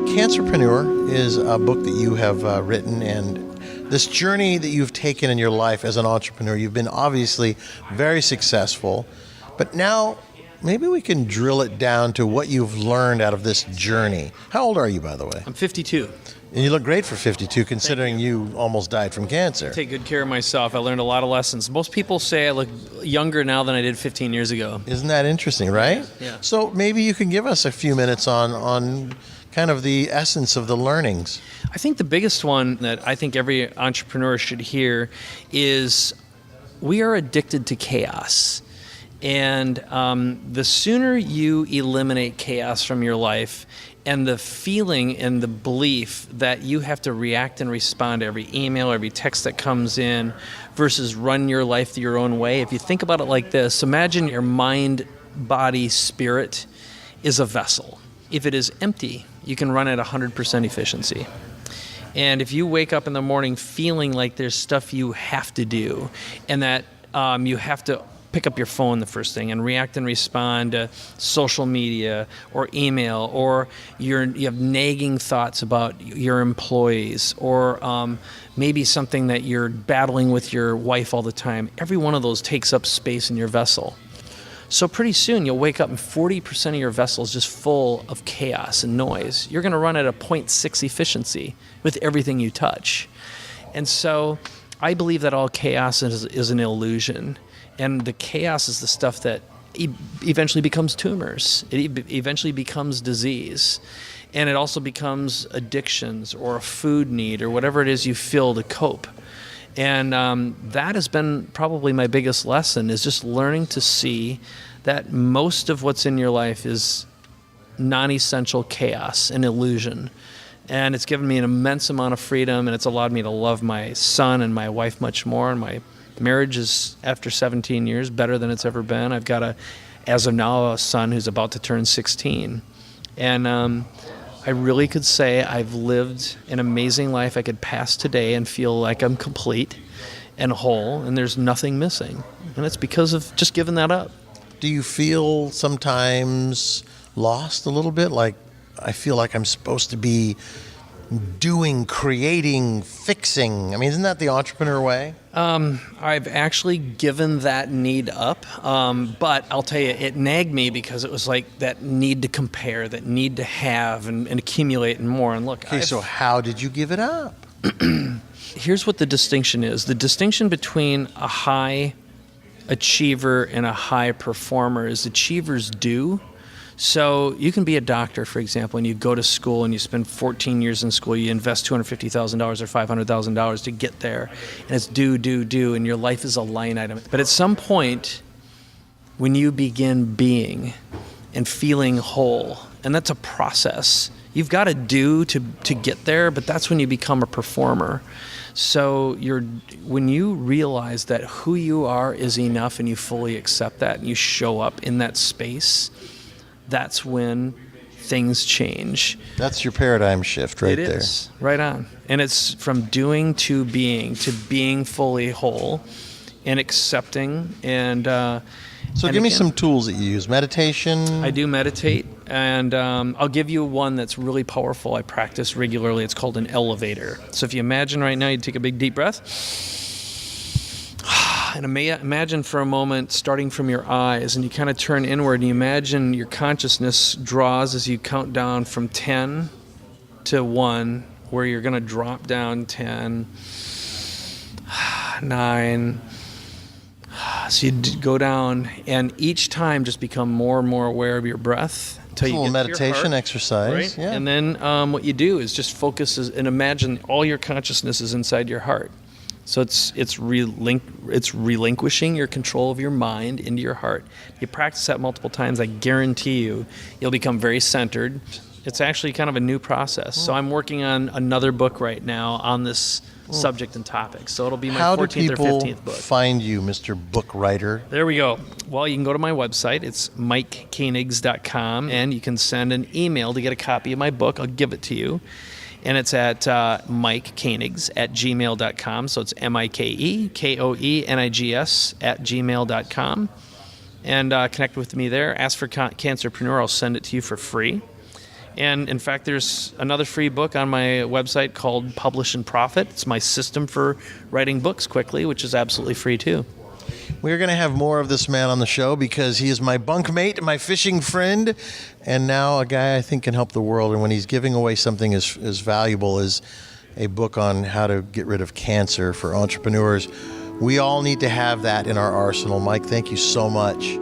Cancerpreneur is a book that you have written, and this journey that you've taken in your life as an entrepreneur, you've been obviously very successful, but now maybe we can drill it down to what you've learned out of this journey. How old are you, by the way? I'm 52. And you look great for 52, considering you almost died from cancer. I take good care of myself. I learned a lot of lessons. Most people say I look younger now than I did 15 years ago. Isn't that interesting, right? Yeah. So maybe you can give us a few minutes on kind of the essence of the learnings. I think the biggest one that I think every entrepreneur should hear is we are addicted to chaos. And the sooner you eliminate chaos from your life and the feeling and the belief that you have to react and respond to every email, every text that comes in versus run your life your own way. If you think about it like this, imagine your mind, body, spirit is a vessel. If it is empty, you can run at 100% efficiency. And if you wake up in the morning feeling like there's stuff you have to do and that you have to pick up your phone the first thing and react and respond to social media or email, or you have nagging thoughts about your employees, or maybe something that you're battling with your wife all the time, every one of those takes up space in your vessel. So pretty soon you'll wake up and 40% of your vessel is just full of chaos and noise. You're going to run at a 0.6 efficiency with everything you touch. And so I believe that all chaos is an illusion. And the chaos is the stuff that eventually becomes tumors. It eventually becomes disease. And it also becomes addictions or a food need or whatever it is you feel to cope. And that has been probably my biggest lesson, is just learning to see that most of what's in your life is non-essential chaos and illusion. And it's given me an immense amount of freedom, and it's allowed me to love my son and my wife much more. And my marriage is, after 17 years, better than it's ever been. I've got, as of now, a son who's about to turn 16. And I really could say I've lived an amazing life. I could pass today and feel like I'm complete and whole, and there's nothing missing. And it's because of just giving that up. Do you feel sometimes lost a little bit? Like, I feel like I'm supposed to be doing, creating, fixing. I mean, isn't that the entrepreneur way? I've actually given that need up, but I'll tell you, it nagged me because it was like that need to compare, that need to have and accumulate and more. And look, Okay, so how did you give it up? Here's what the distinction is. The distinction between a high achiever and a high performer is achievers do. So you can be a doctor, for example, and you go to school and you spend 14 years in school, you invest $250,000 or $500,000 to get there, and it's do, and your life is a line item. But at some point, when you begin being and feeling whole, and that's a process, you've got to do to get there, but that's when you become a performer. So when you realize that who you are is enough and you fully accept that and you show up in that space, that's when things change. That's your paradigm shift right there. It is, right on. And it's from doing to being fully whole and accepting. And so give me some tools that you use. Meditation? I do meditate, and I'll give you one that's really powerful. I practice regularly. It's called an elevator. So if you imagine right now, you take a big deep breath. And imagine for a moment starting from your eyes, and you kind of turn inward, and you imagine your consciousness draws as you count down from 10 to 1, where you're going to drop down 10, 9. So you go down, and each time just become more and more aware of your breath until you get to your heart. Meditation exercise. Right? Yeah. And then what you do is just focus and imagine all your consciousness is inside your heart. So it's relinquishing your control of your mind into your heart. You practice that multiple times, I guarantee you'll become very centered. It's actually kind of a new process. So I'm working on another book right now on this subject and topic. So it'll be my 14th or 15th book. How do people find you, Mr. Book Writer? There we go. Well, you can go to my website. It's MikeKoenigs.com, and you can send an email to get a copy of my book. I'll give it to you. And it's at Mike Koenigs at gmail.com. So it's MikeKoenigs at gmail.com. And connect with me there. Ask for Cancerpreneur. I'll send it to you for free. And in fact, there's another free book on my website called Publish and Profit. It's my system for writing books quickly, which is absolutely free too. We're going to have more of this man on the show because he is my bunkmate, my fishing friend, and now a guy I think can help the world. And when he's giving away something as valuable as a book on how to get rid of cancer for entrepreneurs, we all need to have that in our arsenal. Mike, thank you so much.